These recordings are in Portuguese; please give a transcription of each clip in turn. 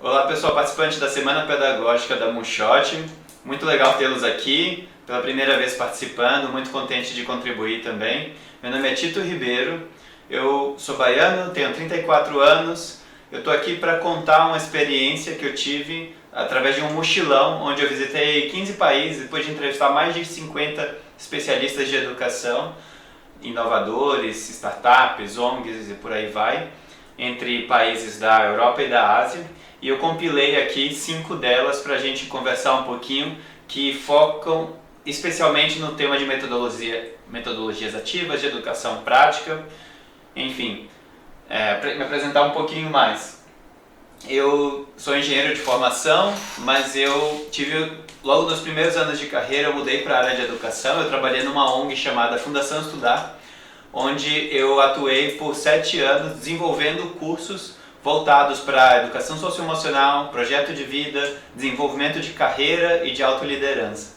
Olá pessoal, participantes da Semana Pedagógica da Moonshot. Muito legal tê-los aqui, pela primeira vez participando, muito contente de contribuir também. Meu nome é Tito Ribeiro, eu sou baiano, tenho 34 anos. Eu estou aqui para contar uma experiência que eu tive através de um mochilão, onde eu visitei 15 países e pude entrevistar mais de 50 especialistas de educação, inovadores, startups, ONGs e por aí vai, entre países da Europa e da Ásia. E eu compilei aqui 5 delas para a gente conversar um pouquinho, que focam especialmente no tema de metodologias ativas, de educação prática, enfim, para me apresentar um pouquinho mais. Eu sou engenheiro de formação, mas eu tive, logo nos primeiros anos de carreira, eu mudei para a área de educação. Eu trabalhei numa ONG chamada Fundação Estudar, onde eu atuei por 7 anos desenvolvendo cursos voltados para a educação socioemocional, projeto de vida, desenvolvimento de carreira e de autoliderança.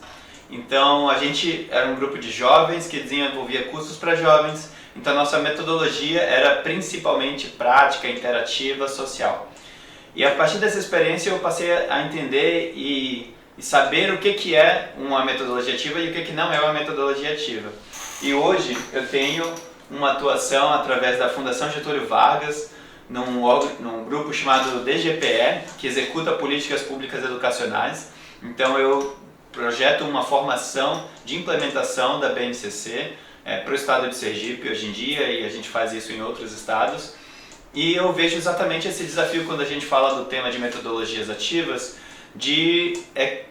Então a gente era um grupo de jovens que desenvolvia cursos para jovens, então a nossa metodologia era principalmente prática, interativa, social. E a partir dessa experiência eu passei a entender e saber o que é uma metodologia ativa e o que não é uma metodologia ativa. E hoje eu tenho uma atuação através da Fundação Getúlio Vargas, num grupo chamado DGPE, que executa políticas públicas educacionais. Então eu projeto uma formação de implementação da BNCC para o estado de Sergipe hoje em dia, e a gente faz isso em outros estados. E eu vejo exatamente esse desafio quando a gente fala do tema de metodologias ativas, de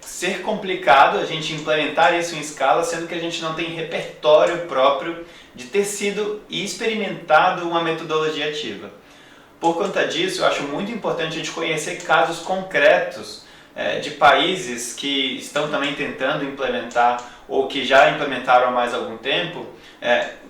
ser complicado a gente implementar isso em escala, sendo que a gente não tem repertório próprio de ter sido e experimentado uma metodologia ativa. Por conta disso, eu acho muito importante a gente conhecer casos concretos de países que estão também tentando implementar ou que já implementaram há mais algum tempo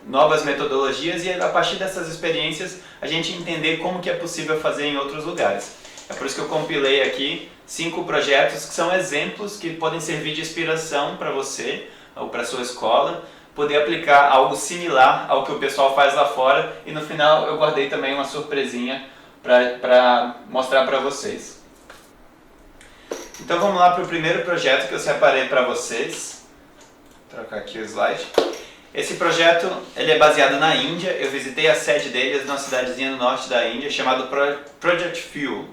novas metodologias, e a partir dessas experiências a gente entender como que é possível fazer em outros lugares. É por isso que eu compilei aqui 5 projetos que são exemplos que podem servir de inspiração para você ou para a sua escola, poder aplicar algo similar ao que o pessoal faz lá fora, e no final eu guardei também uma surpresinha para mostrar para vocês. Então vamos lá para o primeiro projeto que eu separei para vocês. Vou trocar aqui o slide. Esse projeto ele é baseado na Índia. Eu visitei a sede deles numa cidadezinha no norte da Índia, chamado Project Fuel.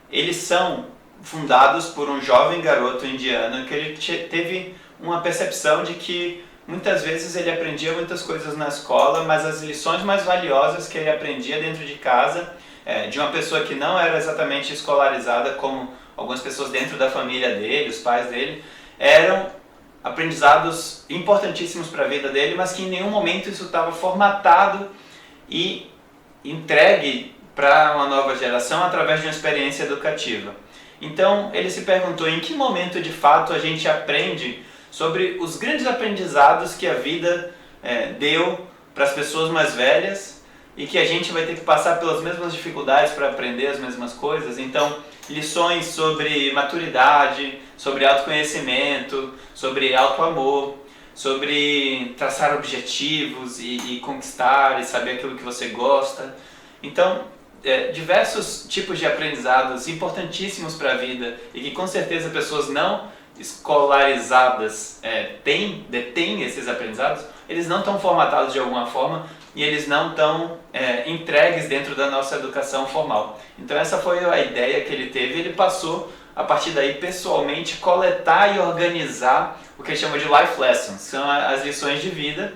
Eles são fundados por um jovem garoto indiano que ele teve uma percepção de que muitas vezes ele aprendia muitas coisas na escola, mas as lições mais valiosas que ele aprendia dentro de casa, de uma pessoa que não era exatamente escolarizada como algumas pessoas dentro da família dele, os pais dele, eram aprendizados importantíssimos para a vida dele, mas que em nenhum momento isso estava formatado e entregue para uma nova geração através de uma experiência educativa. Então ele se perguntou em que momento de fato a gente aprende sobre os grandes aprendizados que a vida deu para as pessoas mais velhas, e que a gente vai ter que passar pelas mesmas dificuldades para aprender as mesmas coisas. Então, lições sobre maturidade, sobre autoconhecimento, sobre autoamor, sobre traçar objetivos e conquistar e saber aquilo que você gosta. Então, diversos tipos de aprendizados importantíssimos para a vida, e que com certeza pessoas não escolarizadas detêm esses aprendizados. Eles não estão formatados de alguma forma e eles não estão entregues dentro da nossa educação formal. Então essa foi a ideia que ele teve. Ele passou, a partir daí, pessoalmente, coletar e organizar o que ele chama de life lessons, são as lições de vida.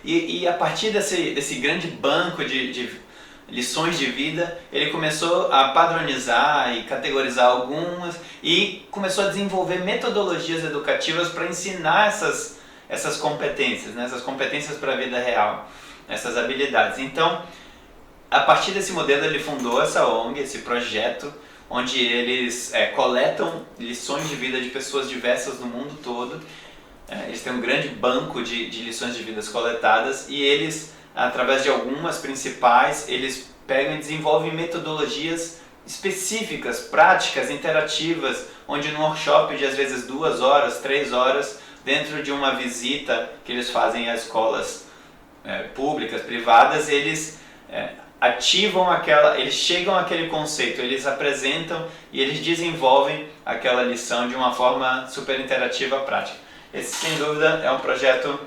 E a partir desse grande banco de lições de vida, ele começou a padronizar e categorizar algumas, e começou a desenvolver metodologias educativas para ensinar essas competências, né? Essas competências para a vida real, essas habilidades. Então, a partir desse modelo, ele fundou essa ONG, esse projeto, onde eles coletam lições de vida de pessoas diversas no mundo todo. Eles têm um grande banco de lições de vidas coletadas, e eles, através de algumas principais, eles pegam e desenvolvem metodologias específicas, práticas, interativas, onde num workshop de às vezes 2 horas, 3 horas, dentro de uma visita que eles fazem a escolas públicas, privadas, eles ativam eles chegam àquele conceito, eles apresentam e eles desenvolvem aquela lição de uma forma super interativa, prática. Esse, sem dúvida, é um projeto,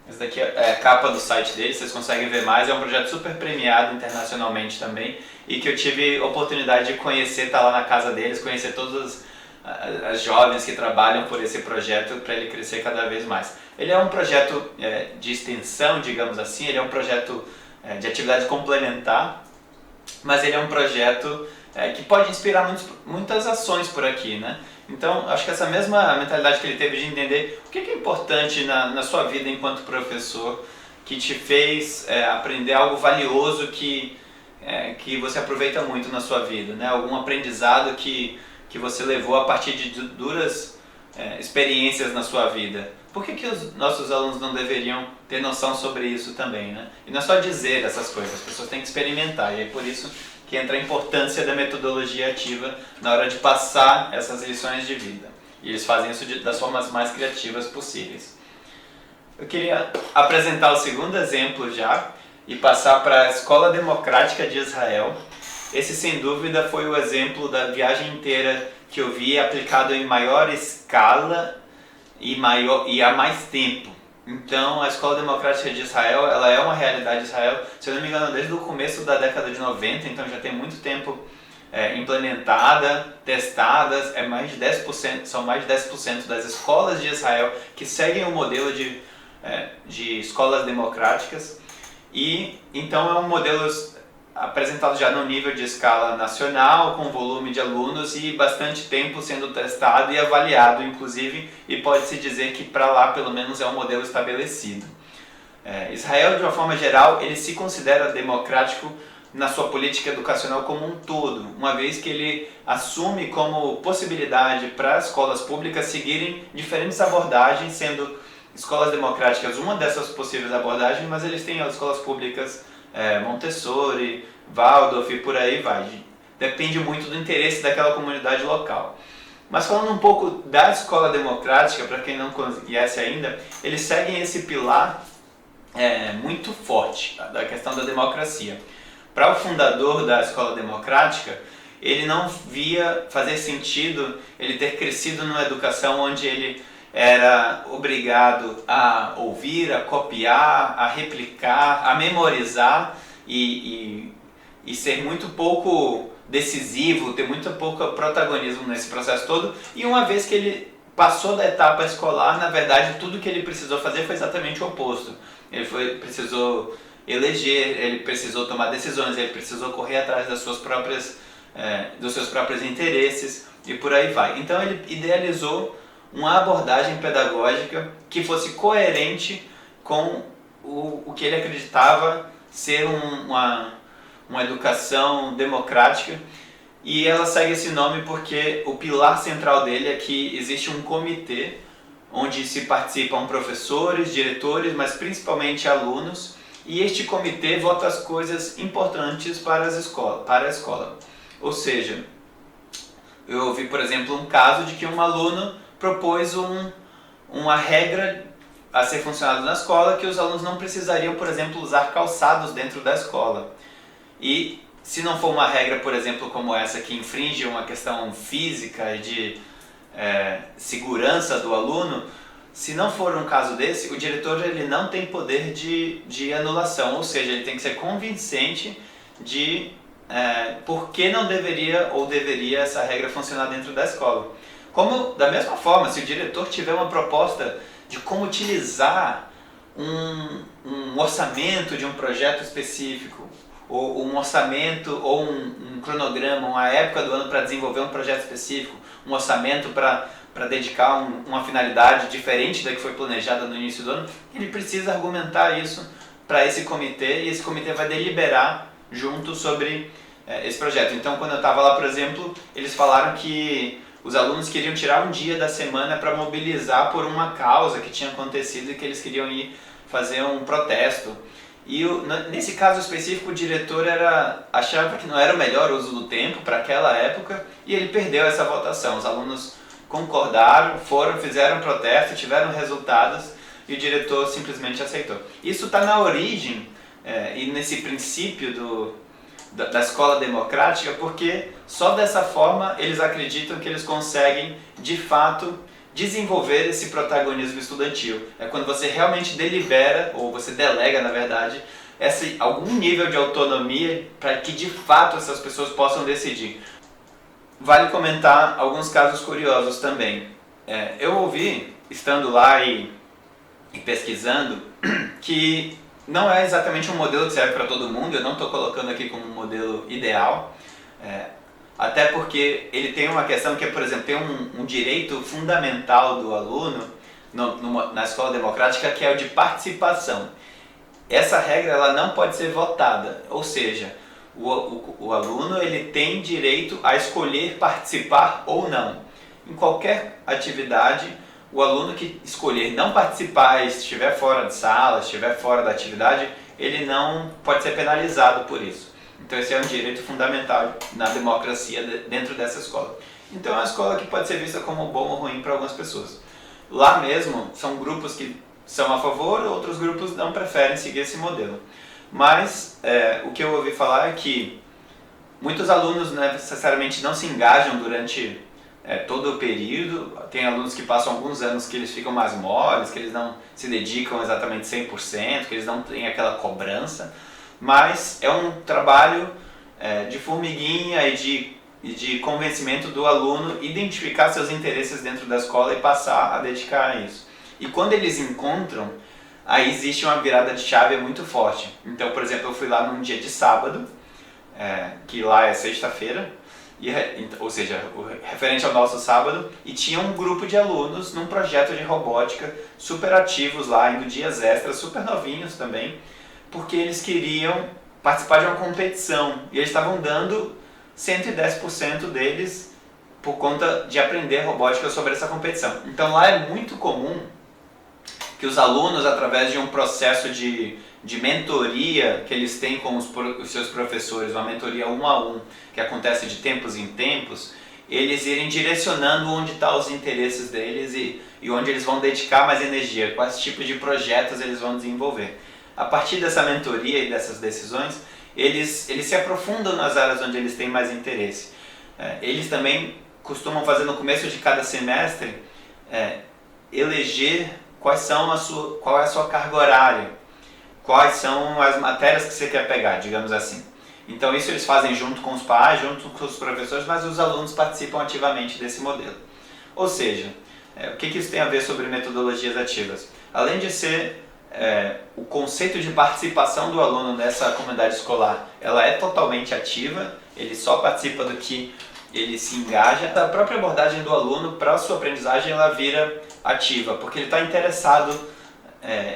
esse daqui é a capa do site deles, vocês conseguem ver mais, é um projeto super premiado internacionalmente também, e que eu tive oportunidade de conhecer, estar lá na casa deles, conhecer todas as jovens que trabalham por esse projeto para ele crescer cada vez mais. Ele é um projeto de extensão, digamos assim, ele é um projeto de atividade complementar, mas ele é um projeto que pode inspirar muitas ações por aqui, né? Então, acho que essa mesma mentalidade que ele teve de entender o que é importante na sua vida enquanto professor, que te fez aprender algo valioso que você aproveita muito na sua vida, né? Algum aprendizado que você levou a partir de duras experiências na sua vida. Por que os nossos alunos não deveriam ter noção sobre isso também, né? E não é só dizer essas coisas, as pessoas têm que experimentar, e é por isso que entra a importância da metodologia ativa na hora de passar essas lições de vida. E eles fazem isso das formas mais criativas possíveis. Eu queria apresentar o segundo exemplo já e passar para a Escola Democrática de Israel. Esse, sem dúvida, foi o exemplo da viagem inteira que eu vi aplicado em maior escala e há mais tempo. Então, a Escola Democrática de Israel, ela é uma realidade de Israel, se eu não me engano, desde o começo da década de 90, então já tem muito tempo implementada, testadas, mais de 10%, são mais de 10% das escolas de Israel que seguem o modelo de escolas democráticas, e então é um modelo apresentado já no nível de escala nacional, com volume de alunos e bastante tempo sendo testado e avaliado, inclusive, e pode-se dizer que para lá, pelo menos, é um modelo estabelecido. Israel, de uma forma geral, ele se considera democrático na sua política educacional como um todo, uma vez que ele assume como possibilidade para as escolas públicas seguirem diferentes abordagens, sendo escolas democráticas uma dessas possíveis abordagens, mas eles têm as escolas públicas Montessori, Waldorf e por aí vai. Depende muito do interesse daquela comunidade local. Mas falando um pouco da escola democrática, para quem não conhece ainda, eles seguem esse pilar muito forte da questão da democracia. Para o fundador da escola democrática, ele não via fazer sentido ele ter crescido numa educação onde ele era obrigado a ouvir, a copiar, a replicar, a memorizar e ser muito pouco decisivo, ter muito pouco protagonismo nesse processo todo. E uma vez que ele passou da etapa escolar, na verdade, tudo que ele precisou fazer foi exatamente o oposto. Ele precisou eleger, ele precisou tomar decisões, ele precisou correr atrás dos seus próprios interesses e por aí vai. Então ele idealizou uma abordagem pedagógica que fosse coerente com o que ele acreditava ser uma educação democrática, e ela segue esse nome porque o pilar central dele é que existe um comitê onde se participam professores, diretores, mas principalmente alunos, e este comitê vota as coisas importantes para a escola. Ou seja, eu ouvi, por exemplo, um caso de que um aluno propôs uma regra a ser funcionada na escola, que os alunos não precisariam, por exemplo, usar calçados dentro da escola. E se não for uma regra, por exemplo, como essa, que infringe uma questão física e de segurança do aluno, se não for um caso desse, o diretor ele não tem poder de anulação, ou seja, ele tem que ser convincente de por que não deveria ou deveria essa regra funcionar dentro da escola. Como, da mesma forma, se o diretor tiver uma proposta de como utilizar um orçamento de um projeto específico, ou um orçamento, ou um cronograma, uma época do ano para desenvolver um projeto específico, um orçamento para dedicar uma finalidade diferente da que foi planejada no início do ano, ele precisa argumentar isso para esse comitê, e esse comitê vai deliberar junto sobre esse projeto. Então, quando eu estava lá, por exemplo, eles falaram que os alunos queriam tirar um dia da semana para mobilizar por uma causa que tinha acontecido e que eles queriam ir fazer um protesto. E nesse caso específico, o diretor achava que não era o melhor uso do tempo para aquela época, e ele perdeu essa votação. Os alunos concordaram, fizeram um protesto, tiveram resultados, e o diretor simplesmente aceitou. Isso está na origem e nesse princípio da escola democrática, porque só dessa forma eles acreditam que eles conseguem, de fato, desenvolver esse protagonismo estudantil. É quando você realmente delibera, ou você delega, na verdade, algum nível de autonomia para que, de fato, essas pessoas possam decidir. Vale comentar alguns casos curiosos também. Eu ouvi, estando lá e pesquisando, que não é exatamente um modelo que serve para todo mundo. Eu não estou colocando aqui como um modelo ideal, até porque ele tem uma questão que é, por exemplo, tem um direito fundamental do aluno na escola democrática, que é o de participação. Essa regra ela não pode ser votada, ou seja, o aluno ele tem direito a escolher participar ou não. Em qualquer atividade, o aluno que escolher não participar, estiver fora de sala, estiver fora da atividade, ele não pode ser penalizado por isso. Então esse é um direito fundamental na democracia dentro dessa escola. Então é uma escola que pode ser vista como bom ou ruim para algumas pessoas. Lá mesmo são grupos que são a favor, outros grupos não preferem seguir esse modelo. Mas o que eu ouvi falar é que muitos alunos necessariamente não se engajam durante todo o período. Tem alunos que passam alguns anos que eles ficam mais moles, que eles não se dedicam exatamente 100%, que eles não têm aquela cobrança. Mas é um trabalho de formiguinha e de convencimento do aluno identificar seus interesses dentro da escola e passar a dedicar a isso. E quando eles encontram, aí existe uma virada de chave muito forte. Então, por exemplo, eu fui lá num dia de sábado, que lá é sexta-feira, ou seja, referente ao nosso sábado, e tinha um grupo de alunos num projeto de robótica, super ativos lá, indo dias extras, super novinhos também, porque eles queriam participar de uma competição, e eles estavam dando 110% deles por conta de aprender robótica sobre essa competição. Então lá é muito comum que os alunos, através de um processo de mentoria que eles têm com os seus professores, uma mentoria 1 a 1, que acontece de tempos em tempos, eles irem direcionando onde estão os interesses deles e onde eles vão dedicar mais energia, quais tipos de projetos eles vão desenvolver. A partir dessa mentoria e dessas decisões, eles se aprofundam nas áreas onde eles têm mais interesse. Eles também costumam fazer no começo de cada semestre, eleger qual é a sua carga horária, quais são as matérias que você quer pegar, digamos assim. Então isso eles fazem junto com os pais, junto com os professores, mas os alunos participam ativamente desse modelo. Ou seja, o que isso tem a ver sobre metodologias ativas? Além de ser o conceito de participação do aluno nessa comunidade escolar, ela é totalmente ativa, ele só participa do que ele se engaja. A própria abordagem do aluno para a sua aprendizagem ela vira ativa, porque ele está interessado,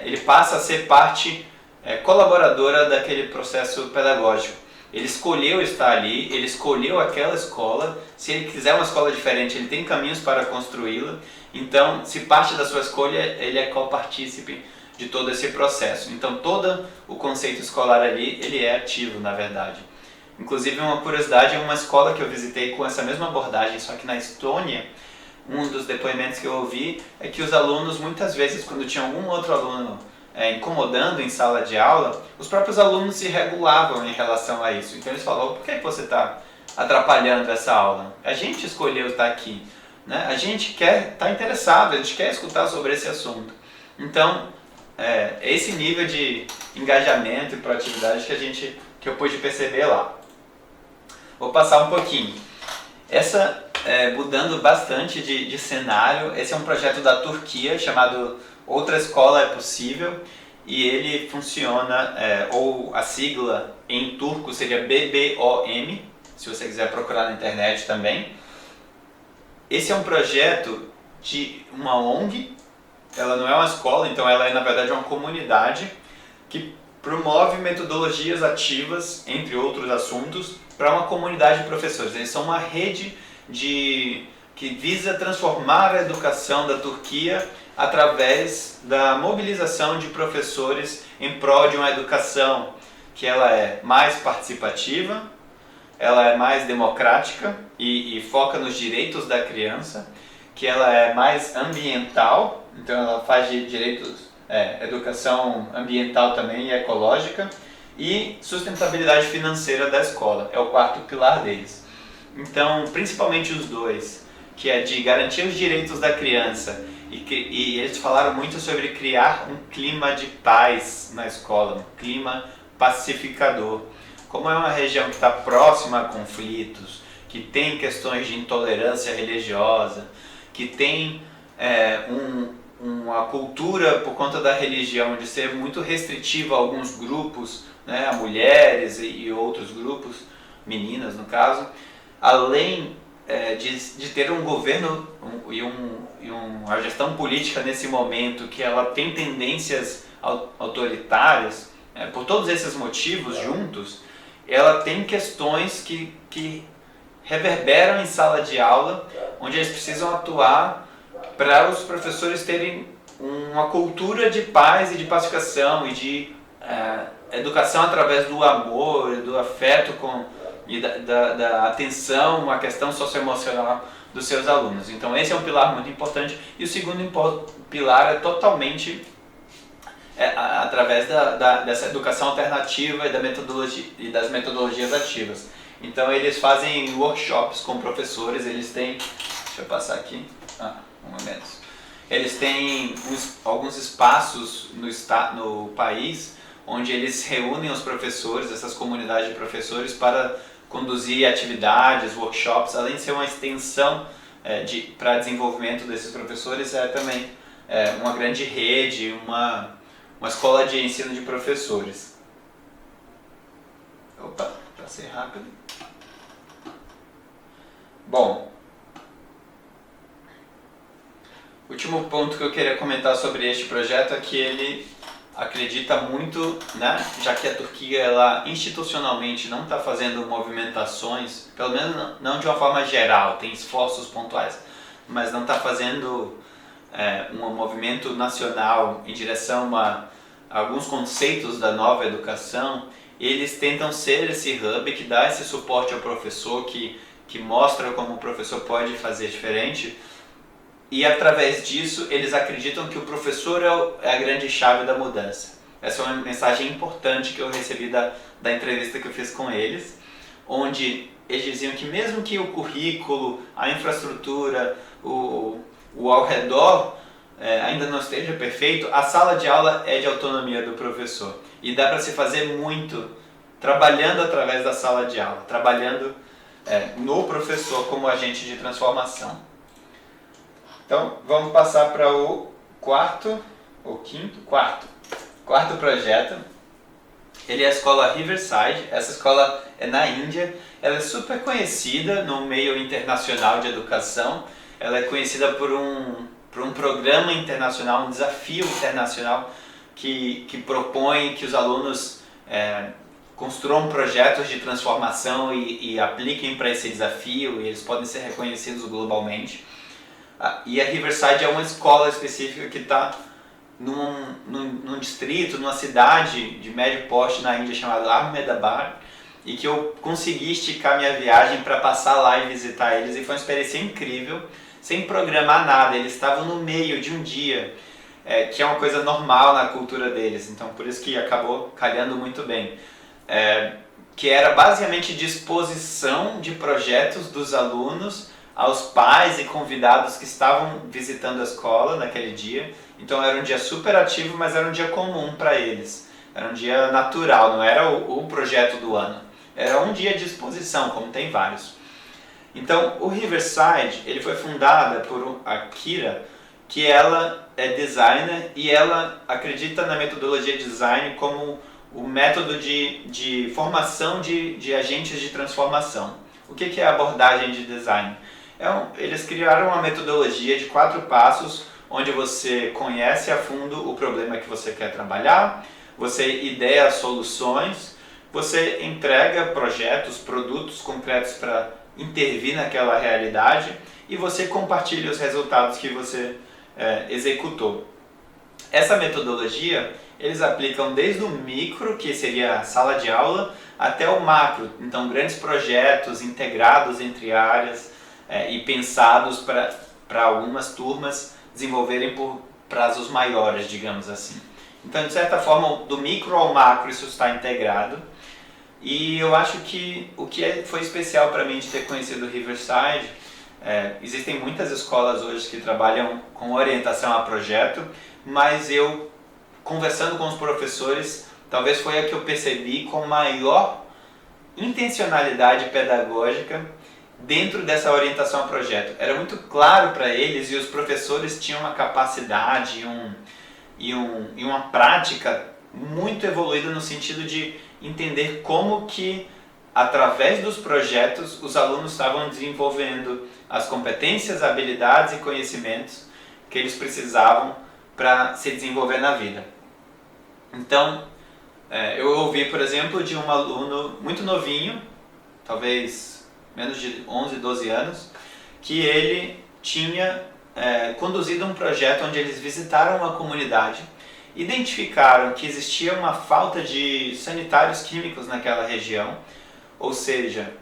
ele passa a ser parte colaboradora daquele processo pedagógico. Ele escolheu estar ali, ele escolheu aquela escola. Se ele quiser uma escola diferente, ele tem caminhos para construí-la. Então, se parte da sua escolha, ele é copartícipe de todo esse processo. Então, todo o conceito escolar ali, ele é ativo, na verdade. Inclusive, uma curiosidade, uma escola que eu visitei com essa mesma abordagem, só que na Estônia, um dos depoimentos que eu ouvi é que os alunos, muitas vezes, quando tinha algum outro aluno incomodando em sala de aula, os próprios alunos se regulavam em relação a isso. Então eles falavam: por que você está atrapalhando essa aula? A gente escolheu estar aqui, né? A gente está interessado, a gente quer escutar sobre esse assunto. Então, é esse nível de engajamento e proatividade que eu pude perceber lá. Vou passar um pouquinho. Mudando bastante de cenário, esse é um projeto da Turquia chamado Outra Escola é Possível, e ele funciona, ou a sigla em turco seria BBOM, se você quiser procurar na internet também. Esse é um projeto de uma ONG, ela não é uma escola, então ela é na verdade uma comunidade que promove metodologias ativas, entre outros assuntos, para uma comunidade de professores. Eles são uma rede que visa transformar a educação da Turquia através da mobilização de professores em prol de uma educação que ela é mais participativa, ela é mais democrática e foca nos direitos da criança, que ela é mais ambiental, então ela faz de direitos, educação ambiental também e ecológica, e sustentabilidade financeira da escola, é o quarto pilar deles. Então, principalmente os dois, que é de garantir os direitos da criança, e eles falaram muito sobre criar um clima de paz na escola, um clima pacificador. Como é uma região que está próxima a conflitos, que tem questões de intolerância religiosa, que tem uma cultura por conta da religião de ser muito restritiva a alguns grupos, né, a mulheres e outros grupos, meninas no caso, além de ter um governo e uma gestão política nesse momento que ela tem tendências autoritárias, por todos esses motivos juntos, ela tem questões que reverberam em sala de aula, onde eles precisam atuar para os professores terem uma cultura de paz e de pacificação e de educação através do amor, do afeto e da atenção à questão socioemocional dos seus alunos. Então esse é um pilar muito importante. E o segundo pilar é totalmente através dessa educação alternativa e das metodologias ativas. Então eles fazem workshops com professores, eles têm... Deixa eu passar aqui, um momento. Eles têm alguns espaços no país onde eles reúnem os professores, essas comunidades de professores, para conduzir atividades, workshops, além de ser uma extensão para desenvolvimento desses professores, é também uma grande rede, uma escola de ensino de professores. Opa, para ser rápido. Bom, o último ponto que eu queria comentar sobre este projeto é que ele acredita muito, né, já que a Turquia ela institucionalmente não está fazendo movimentações, pelo menos não de uma forma geral, tem esforços pontuais, mas não está fazendo um movimento nacional em direção a alguns conceitos da nova educação. Eles tentam ser esse hub que dá esse suporte ao professor, que mostra como o professor pode fazer diferente. E através disso, eles acreditam que o professor é a grande chave da mudança. Essa é uma mensagem importante que eu recebi da entrevista que eu fiz com eles, onde eles diziam que mesmo que o currículo, a infraestrutura, o ao redor ainda não esteja perfeito, a sala de aula é de autonomia do professor. E dá para se fazer muito trabalhando através da sala de aula, trabalhando no professor como agente de transformação. Então, vamos passar para o quarto projeto. Ele é a escola Riverside. Essa escola é na Índia. Ela é super conhecida no meio internacional de educação. Ela é conhecida por um programa internacional, um desafio internacional que propõe que os alunos construam projetos de transformação e apliquem para esse desafio, e eles podem ser reconhecidos globalmente. E a Riverside é uma escola específica que está num distrito, numa cidade de médio porte na Índia chamada Ahmedabad, e que eu consegui esticar minha viagem para passar lá e visitar eles, e foi uma experiência incrível, sem programar nada. Eles estavam no meio de um dia, que é uma coisa normal na cultura deles, então por isso que acabou calhando muito bem. Que era basicamente disposição de projetos dos alunos aos pais e convidados que estavam visitando a escola naquele dia. Então era um dia super ativo, mas era um dia comum para eles. Era um dia natural, não era o projeto do ano. Era um dia de exposição, como tem vários. Então o Riverside ele foi fundada por a Kira, que ela é designer e ela acredita na metodologia design como o método de formação de agentes de transformação. O que é a abordagem de design? Eles criaram uma metodologia de 4 passos, onde você conhece a fundo o problema que você quer trabalhar, você ideia soluções, você entrega projetos, produtos concretos para intervir naquela realidade e você compartilha os resultados que você executou. Essa metodologia eles aplicam desde o micro, que seria a sala de aula, até o macro, então grandes projetos integrados entre áreas e pensados para algumas turmas desenvolverem por prazos maiores, digamos assim. Então, de certa forma, do micro ao macro isso está integrado. E eu acho que o que foi especial para mim de ter conhecido Riverside, existem muitas escolas hoje que trabalham com orientação a projeto, mas eu, conversando com os professores, talvez foi a que eu percebi com maior intencionalidade pedagógica dentro dessa orientação a projeto. Era muito claro para eles e os professores tinham uma capacidade e uma prática muito evoluída no sentido de entender como que, através dos projetos, os alunos estavam desenvolvendo as competências, habilidades e conhecimentos que eles precisavam para se desenvolver na vida. Então, eu ouvi, por exemplo, de um aluno muito novinho, talvez menos de 11, 12 anos, que ele tinha conduzido um projeto onde eles visitaram uma comunidade, identificaram que existia uma falta de sanitários químicos naquela região, ou seja,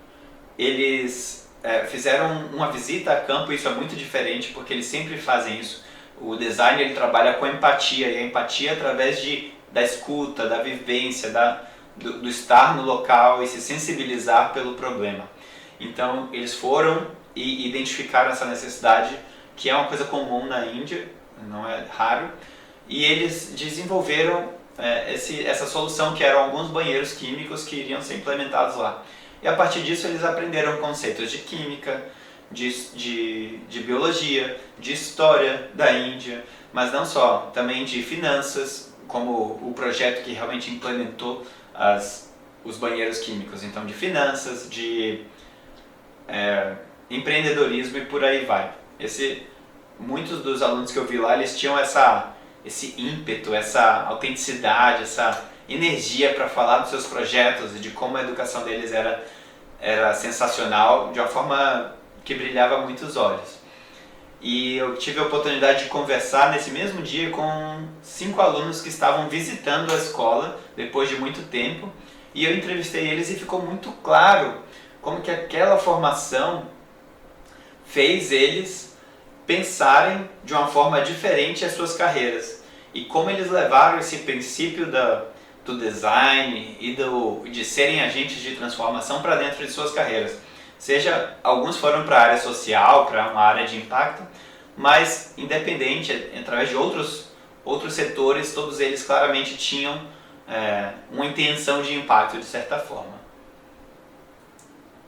eles fizeram uma visita a campo. Isso é muito diferente porque eles sempre fazem isso. O design ele trabalha com empatia, e a empatia através da escuta, da vivência, do estar no local e se sensibilizar pelo problema. Então eles foram e identificaram essa necessidade, que é uma coisa comum na Índia, não é raro, e eles desenvolveram essa solução, que eram alguns banheiros químicos que iriam ser implementados lá. E a partir disso eles aprenderam conceitos de química, de biologia, de história da Índia, mas não só, também de finanças, como o projeto que realmente implementou os banheiros químicos. Então, de finanças, de empreendedorismo e por aí vai. Muitos dos alunos que eu vi lá, eles tinham esse ímpeto, essa autenticidade, essa energia para falar dos seus projetos e de como a educação deles era sensacional, de uma forma que brilhava muito os olhos. E eu tive a oportunidade de conversar nesse mesmo dia com 5 alunos que estavam visitando a escola depois de muito tempo, e eu entrevistei eles e ficou muito claro como que aquela formação fez eles pensarem de uma forma diferente as suas carreiras, e como eles levaram esse princípio do design e de serem agentes de transformação para dentro de suas carreiras. Seja, alguns foram para a área social, para uma área de impacto, mas independente, através de outros setores, todos eles claramente tinham uma intenção de impacto de certa forma.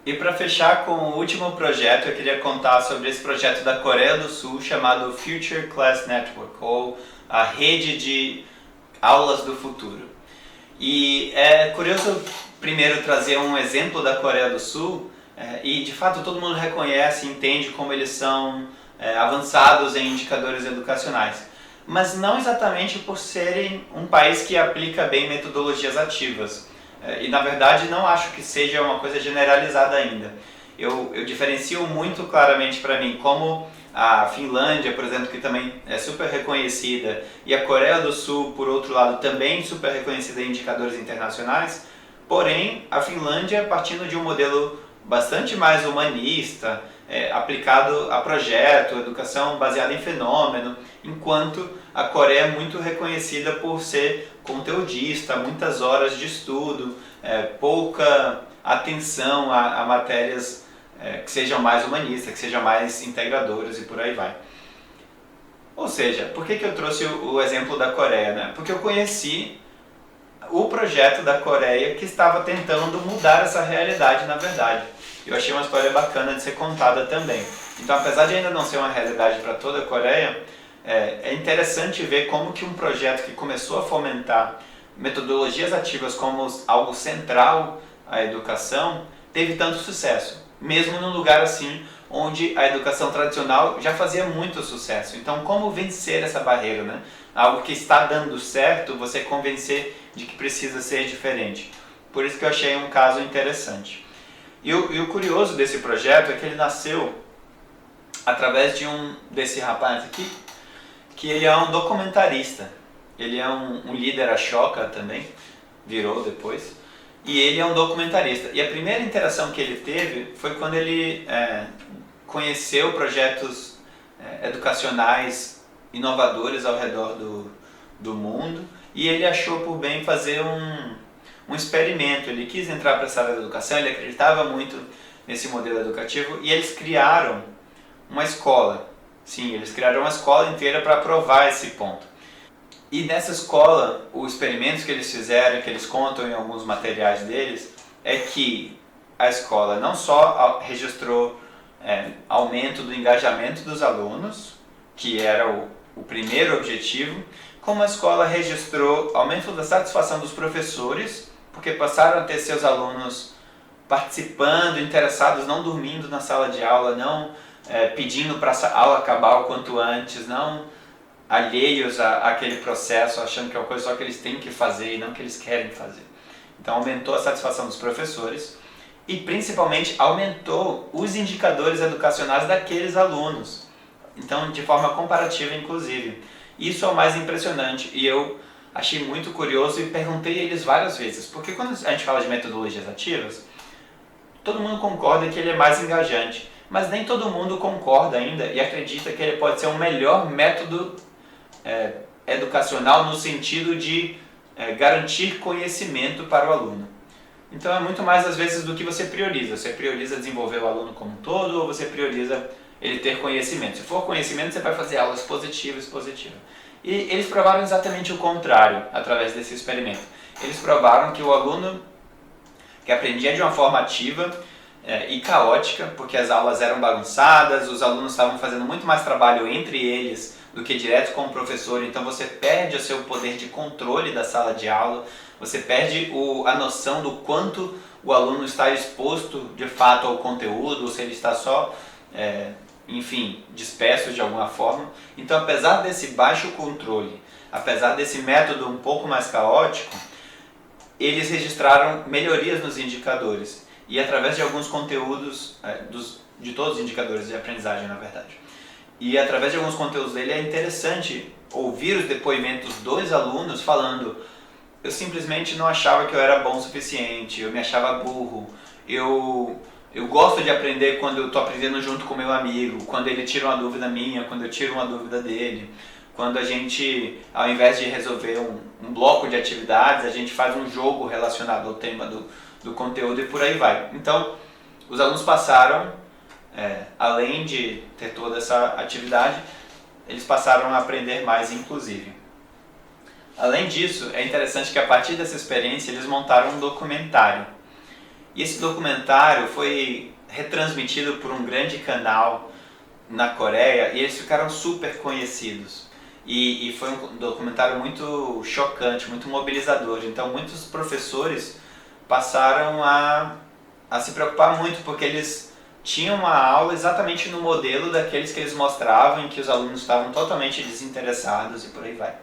E para fechar com o último projeto, eu queria contar sobre esse projeto da Coreia do Sul chamado Future Class Network, ou a rede de aulas do futuro. E é curioso primeiro trazer um exemplo da Coreia do Sul, e de fato todo mundo reconhece e entende como eles são avançados em indicadores educacionais, mas não exatamente por serem um país que aplica bem metodologias ativas. E na verdade não acho que seja uma coisa generalizada ainda. Eu diferencio muito claramente para mim como a Finlândia, por exemplo, que também é super reconhecida, e a Coreia do Sul, por outro lado, também super reconhecida em indicadores internacionais, porém a Finlândia partindo de um modelo bastante mais humanista, aplicado a projeto, educação baseada em fenômeno, enquanto a Coreia é muito reconhecida por ser conteudista, muitas horas de estudo, pouca atenção a matérias que sejam mais humanistas, que sejam mais integradoras e por aí vai. Ou seja, por que eu trouxe o exemplo da Coreia, né? Porque eu conheci o projeto da Coreia que estava tentando mudar essa realidade, na verdade. Eu achei uma história bacana de ser contada também. Então, apesar de ainda não ser uma realidade para toda a Coreia, é interessante ver como que um projeto que começou a fomentar metodologias ativas como algo central à educação teve tanto sucesso, mesmo num lugar assim onde a educação tradicional já fazia muito sucesso. Então, como vencer essa barreira, né? Algo que está dando certo, você convencer de que precisa ser diferente. Por isso que eu achei um caso interessante. E o curioso desse projeto é que ele nasceu através desse rapaz aqui, que ele é um documentarista. Ele é um líder Ashoka também, virou depois. E ele é um documentarista. E a primeira interação que ele teve foi quando ele conheceu projetos educacionais inovadores ao redor do mundo. e ele achou por bem fazer um experimento. Ele quis entrar para essa área da educação, ele acreditava muito nesse modelo educativo e eles criaram uma escola. Sim, eles criaram uma escola inteira para provar esse ponto. E nessa escola, os experimentos que eles fizeram, que eles contam em alguns materiais deles, é que a escola não só registrou aumento do engajamento dos alunos, que era o primeiro objetivo, como a escola registrou aumento da satisfação dos professores, porque passaram a ter seus alunos participando, interessados, não dormindo na sala de aula, não pedindo para a aula acabar o quanto antes, não alheios àquele processo, achando que é uma coisa só que eles têm que fazer e não que eles querem fazer. Então aumentou a satisfação dos professores e principalmente aumentou os indicadores educacionais daqueles alunos. Então, de forma comparativa, inclusive. Isso é o mais impressionante e eu achei muito curioso e perguntei a eles várias vezes, porque quando a gente fala de metodologias ativas, todo mundo concorda que ele é mais engajante, mas nem todo mundo concorda ainda e acredita que ele pode ser um melhor método educacional no sentido de garantir conhecimento para o aluno. Então é muito mais às vezes do que você prioriza. Você prioriza desenvolver o aluno como um todo ou você prioriza ele ter conhecimento. Se for conhecimento, você vai fazer aulas positivas. E eles provaram exatamente o contrário através desse experimento. Eles provaram que o aluno que aprendia de uma forma ativa e caótica, porque as aulas eram bagunçadas, os alunos estavam fazendo muito mais trabalho entre eles do que direto com o professor, então você perde o seu poder de controle da sala de aula, você perde a noção do quanto o aluno está exposto de fato ao conteúdo, ou se ele está só, disperso de alguma forma. Então, apesar desse baixo controle, apesar desse método um pouco mais caótico, eles registraram melhorias nos indicadores e através de alguns conteúdos, de todos os indicadores de aprendizagem, na verdade. E através de alguns conteúdos dele é interessante ouvir os depoimentos dos alunos falando: eu simplesmente não achava que eu era bom o suficiente, eu me achava burro, eu gosto de aprender quando eu estou aprendendo junto com meu amigo, quando ele tira uma dúvida minha, quando eu tiro uma dúvida dele, quando a gente, ao invés de resolver um bloco de atividades, a gente faz um jogo relacionado ao tema do conteúdo e por aí vai. Então, os alunos passaram, além de ter toda essa atividade, eles passaram a aprender mais, inclusive. Além disso, é interessante que a partir dessa experiência eles montaram um documentário. E esse documentário foi retransmitido por um grande canal na Coreia e eles ficaram super conhecidos. E foi um documentário muito chocante, muito mobilizador. Então muitos professores passaram a se preocupar muito, porque eles tinham uma aula exatamente no modelo daqueles que eles mostravam, em que os alunos estavam totalmente desinteressados e por aí vai.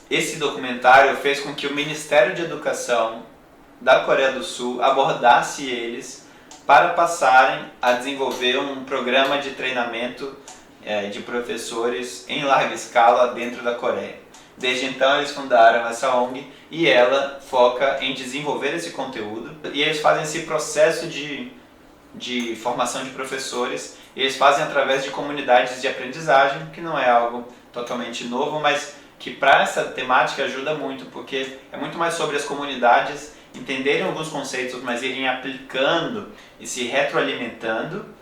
Esse documentário fez com que o Ministério de Educação da Coreia do Sul abordasse eles para passarem a desenvolver um programa de treinamento de professores em larga escala dentro da Coreia. Desde então eles fundaram essa ONG e ela foca em desenvolver esse conteúdo e eles fazem esse processo de formação de professores e eles fazem através de comunidades de aprendizagem, que não é algo totalmente novo, mas que para essa temática ajuda muito, porque é muito mais sobre as comunidades entenderem alguns conceitos, mas irem aplicando e se retroalimentando,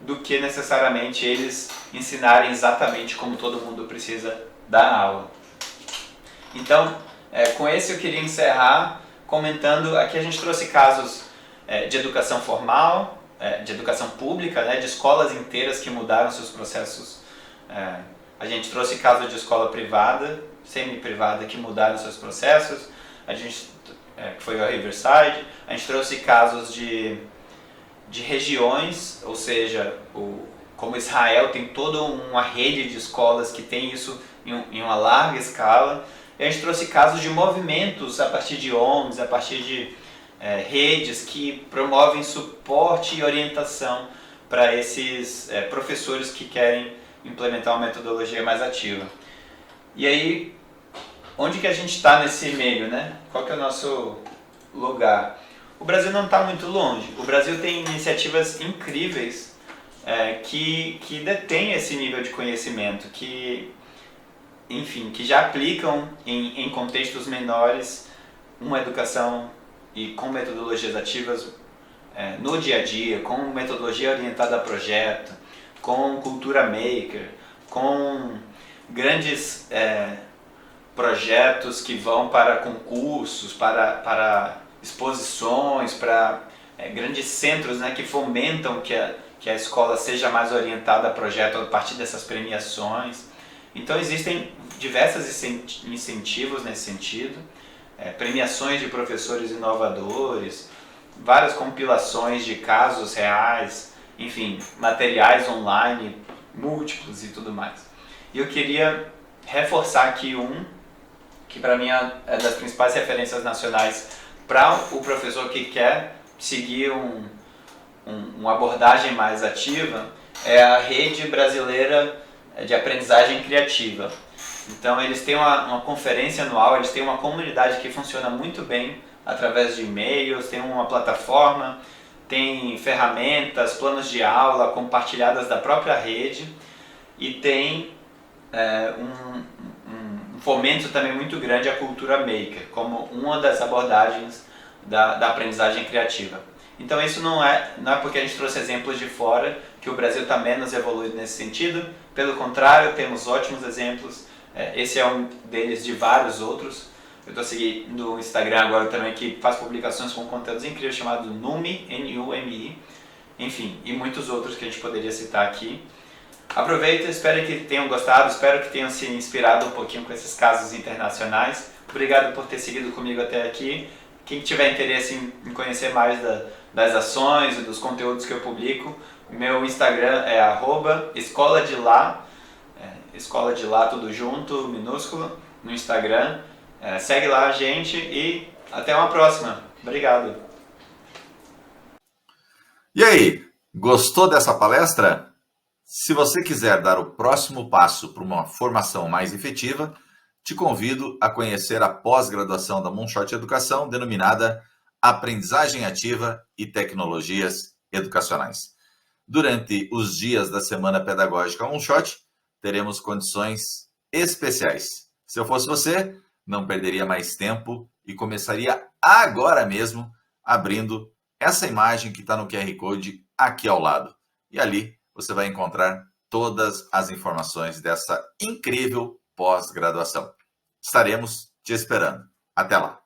do que necessariamente eles ensinarem exatamente como todo mundo precisa dar aula. Então, com esse eu queria encerrar comentando, aqui a gente trouxe casos de educação formal, de educação pública, de escolas inteiras que mudaram seus processos. A gente trouxe casos de escola privada, semi-privada, que mudaram seus processos, que foi a Riverside. A gente trouxe casos de regiões, ou seja, como Israel tem toda uma rede de escolas que tem isso em uma larga escala. E a gente trouxe casos de movimentos a partir de ONGs, a partir de redes que promovem suporte e orientação para esses professores que querem implementar uma metodologia mais ativa. E aí, onde que a gente está nesse meio, né? Qual que é o nosso lugar? O Brasil não está muito longe. O Brasil tem iniciativas incríveis que detêm esse nível de conhecimento, que enfim, que já aplicam em contextos menores uma educação e com metodologias ativas no dia a dia, com metodologia orientada a projeto, com cultura maker, com grandes projetos que vão para concursos, para exposições, para grandes centros, né, que fomentam que a escola seja mais orientada a projeto a partir dessas premiações. Então existem diversos incentivos nesse sentido, premiações de professores inovadores, várias compilações de casos reais, enfim, materiais online múltiplos e tudo mais. E eu queria reforçar aqui que para mim é das principais referências nacionais para o professor que quer seguir uma abordagem mais ativa, é a Rede Brasileira de Aprendizagem Criativa. Então eles têm uma conferência anual, eles têm uma comunidade que funciona muito bem através de e-mails, tem uma plataforma, tem ferramentas, planos de aula compartilhadas da própria rede e tem um fomento também muito grande à cultura maker, como uma das abordagens da aprendizagem criativa. Então isso não é porque a gente trouxe exemplos de fora que o Brasil está menos evoluído nesse sentido, pelo contrário, temos ótimos exemplos, esse é um deles de vários outros. Eu estou seguindo o Instagram agora também, que faz publicações com conteúdos incríveis, chamado Numi, N-U-M-I, enfim, e muitos outros que a gente poderia citar aqui. Aproveita, espero que tenham gostado, espero que tenham se inspirado um pouquinho com esses casos internacionais. Obrigado por ter seguido comigo até aqui. Quem tiver interesse em conhecer mais das ações e dos conteúdos que eu publico, meu Instagram é @escola de lá, escola de lá tudo junto, minúsculo, no Instagram. Segue lá a gente e até uma próxima. Obrigado. E aí, gostou dessa palestra? Se você quiser dar o próximo passo para uma formação mais efetiva, te convido a conhecer a pós-graduação da Moonshot Educação, denominada Aprendizagem Ativa e Tecnologias Educacionais. Durante os dias da Semana Pedagógica Moonshot, teremos condições especiais. Se eu fosse você, não perderia mais tempo e começaria agora mesmo abrindo essa imagem que está no QR Code aqui ao lado. E ali você vai encontrar todas as informações dessa incrível pós-graduação. Estaremos te esperando. Até lá!